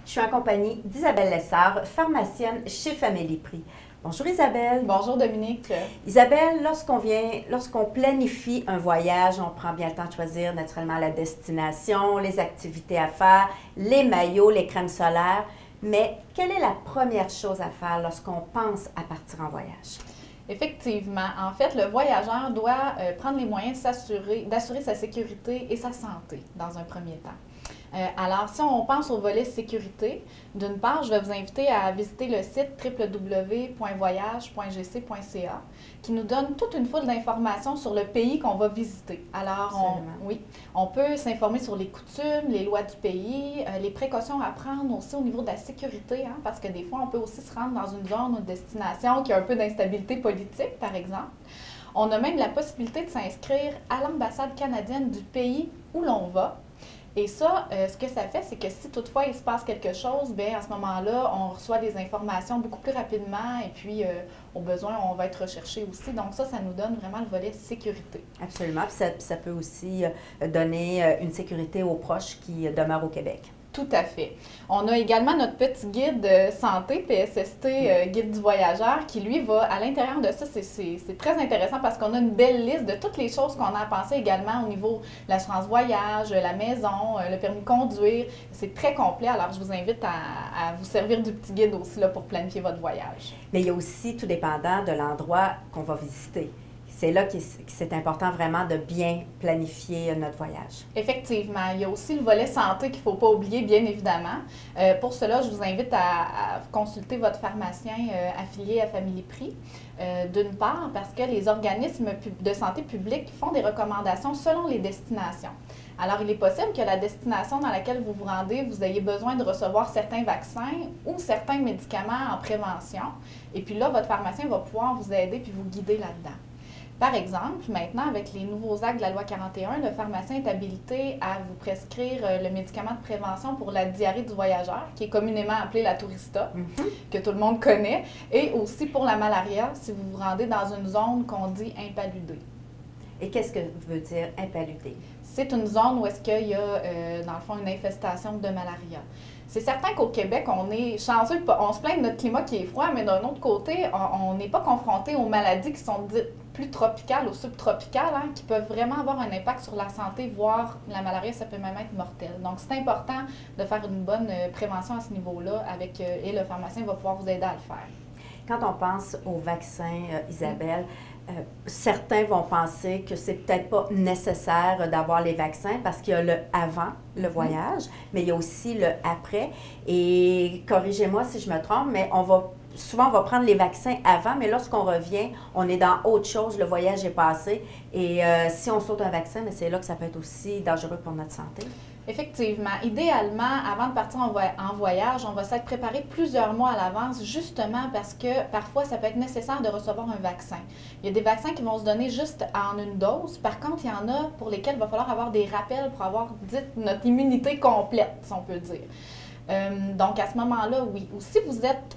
Je suis en compagnie d'Isabelle Lessard, pharmacienne chez Family Prix. Bonjour Isabelle. Bonjour Dominique. Isabelle, lorsqu'on planifie un voyage, on prend bien le temps de choisir naturellement la destination, les activités à faire, les maillots, les crèmes solaires. Mais quelle est la première chose à faire lorsqu'on pense à partir en voyage? Effectivement, en fait, le voyageur doit prendre les moyens d'assurer sa sécurité et sa santé dans un premier temps. Alors, si on pense au volet sécurité, d'une part, je vais vous inviter à visiter le site www.voyage.gc.ca qui nous donne toute une foule d'informations sur le pays qu'on va visiter. Alors, on peut s'informer sur les coutumes, les lois du pays, les précautions à prendre aussi au niveau de la sécurité, hein, parce que des fois, on peut aussi se rendre dans une zone ou destination qui a un peu d'instabilité politique, par exemple. On a même la possibilité de s'inscrire à l'ambassade canadienne du pays où l'on va. Et ça, ce que ça fait, c'est que si toutefois il se passe quelque chose, bien à ce moment-là, on reçoit des informations beaucoup plus rapidement et puis au besoin, on va être recherché aussi. Donc ça nous donne vraiment le volet sécurité. Absolument. Puis ça peut aussi donner une sécurité aux proches qui demeurent au Québec. Tout à fait. On a également notre petit guide santé, PSST, guide du voyageur, qui lui va à l'intérieur de ça. C'est très intéressant parce qu'on a une belle liste de toutes les choses qu'on a à penser également au niveau de l'assurance voyage, la maison, le permis de conduire. C'est très complet, alors je vous invite à vous servir du petit guide aussi là, pour planifier votre voyage. Mais il y a aussi, tout dépendant de l'endroit qu'on va visiter. C'est là que c'est important vraiment de bien planifier notre voyage. Effectivement. Il y a aussi le volet santé qu'il ne faut pas oublier, bien évidemment. Pour cela, je vous invite à consulter votre pharmacien affilié à Family Prix. D'une part, parce que les organismes de santé publique font des recommandations selon les destinations. Alors, il est possible que la destination dans laquelle vous vous rendez, vous ayez besoin de recevoir certains vaccins ou certains médicaments en prévention. Et puis là, votre pharmacien va pouvoir vous aider puis vous guider là-dedans. Par exemple, maintenant, avec les nouveaux actes de la loi 41, le pharmacien est habilité à vous prescrire le médicament de prévention pour la diarrhée du voyageur, qui est communément appelé la tourista, que tout le monde connaît, et aussi pour la malaria, si vous vous rendez dans une zone qu'on dit impaludée. Et qu'est-ce que veut dire impaludée? C'est une zone où est-ce qu'il y a, dans le fond, une infestation de malaria. C'est certain qu'au Québec, on est chanceux, on se plaint de notre climat qui est froid, mais d'un autre côté, on n'est pas confronté aux maladies qui sont dites plus tropicales ou subtropicales, hein, qui peuvent vraiment avoir un impact sur la santé, voire la malaria, ça peut même être mortel. Donc, c'est important de faire une bonne prévention à ce niveau-là et le pharmacien va pouvoir vous aider à le faire. Quand on pense au vaccin, Isabelle, certains vont penser que c'est peut-être pas nécessaire d'avoir les vaccins parce qu'il y a le avant le voyage, mais il y a aussi le après. Et corrigez-moi si je me trompe, mais souvent on va prendre les vaccins avant, mais lorsqu'on revient, on est dans autre chose, le voyage est passé. Et si on saute un vaccin, c'est là que ça peut être aussi dangereux pour notre santé. Effectivement. Idéalement, avant de partir en voyage, on va s'être préparé plusieurs mois à l'avance, justement parce que parfois, ça peut être nécessaire de recevoir un vaccin. Il y a des vaccins qui vont se donner juste en une dose. Par contre, il y en a pour lesquels il va falloir avoir des rappels pour avoir, notre immunité complète, si on peut dire. Donc, à ce moment-là, oui. Ou si vous êtes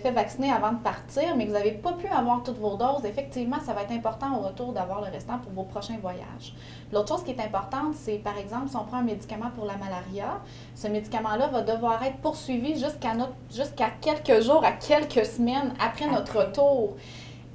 fait vacciner avant de partir, mais que vous n'avez pas pu avoir toutes vos doses, effectivement, ça va être important au retour d'avoir le restant pour vos prochains voyages. L'autre chose qui est importante, c'est, par exemple, si on prend un médicament pour la malaria, ce médicament-là va devoir être poursuivi jusqu'à quelques jours, à quelques semaines après notre retour.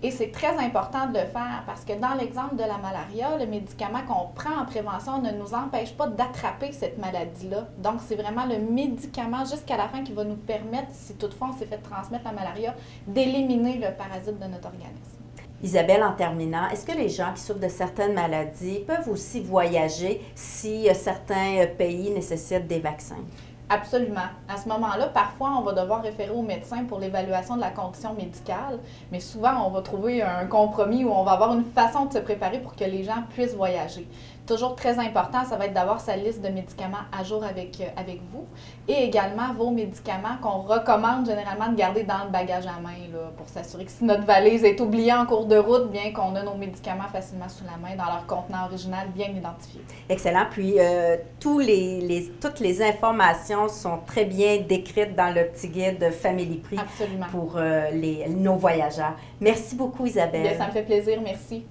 Et c'est très important de le faire parce que dans l'exemple de la malaria, le médicament qu'on prend en prévention ne nous empêche pas d'attraper cette maladie-là. Donc, c'est vraiment le médicament jusqu'à la fin qui va nous permettre, si toutefois on s'est fait transmettre la malaria, d'éliminer le parasite de notre organisme. Isabelle, en terminant, est-ce que les gens qui souffrent de certaines maladies peuvent aussi voyager si certains pays nécessitent des vaccins? Absolument. À ce moment-là, parfois, on va devoir référer au médecin pour l'évaluation de la condition médicale, mais souvent, on va trouver un compromis où on va avoir une façon de se préparer pour que les gens puissent voyager. Toujours très important, ça va être d'avoir sa liste de médicaments à jour avec vous et également vos médicaments qu'on recommande généralement de garder dans le bagage à main là, pour s'assurer que si notre valise est oubliée en cours de route, bien qu'on a nos médicaments facilement sous la main dans leur contenant original bien identifié. Excellent. Puis, toutes les informations sont très bien décrites dans le petit guide Family Prix. Absolument. Pour nos voyageurs. Merci beaucoup, Isabelle. Bien, ça me fait plaisir. Merci.